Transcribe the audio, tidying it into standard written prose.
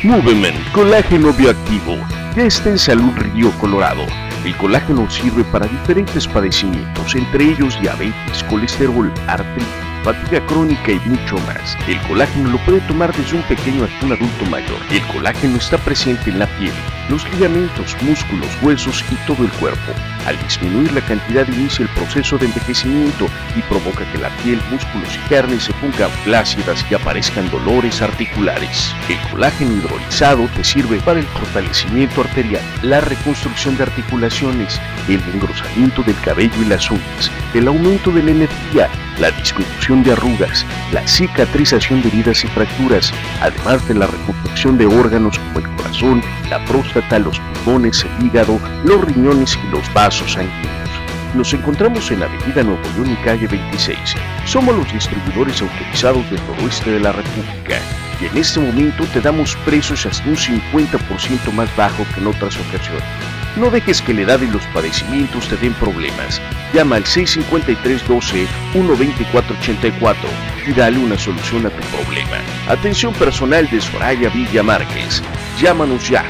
Movement, colágeno bioactivo, ya está en Salud Río Colorado. El colágeno sirve para diferentes padecimientos, entre ellos diabetes, colesterol, artritis, fatiga crónica y mucho más. El colágeno lo puede tomar desde un pequeño hasta un adulto mayor. El colágeno está presente en la piel, los ligamentos, músculos, huesos y todo el cuerpo. Al disminuir la cantidad inicia el proceso de envejecimiento y provoca que la piel, músculos y carne se pongan flácidas y aparezcan dolores articulares. El colágeno hidrolizado te sirve para el fortalecimiento arterial, la reconstrucción de articulaciones, el engrosamiento del cabello y las uñas, el aumento de la energía, la disminución de arrugas, la cicatrización de heridas y fracturas, además de la reconstrucción de órganos como el corazón, la próstata, los pulmones, el hígado, los riñones y los vasos sanguíneos. Nos encontramos en Avenida Nuevo León y calle 26. Somos los distribuidores autorizados del noroeste de la República y en este momento te damos precios hasta un 50% más bajo que en otras ocasiones. No dejes que la edad y los padecimientos te den problemas. Llama al 653-12-12484 y dale una solución a tu problema. Atención personal de Soraya Villa Márquez. Llámanos ya.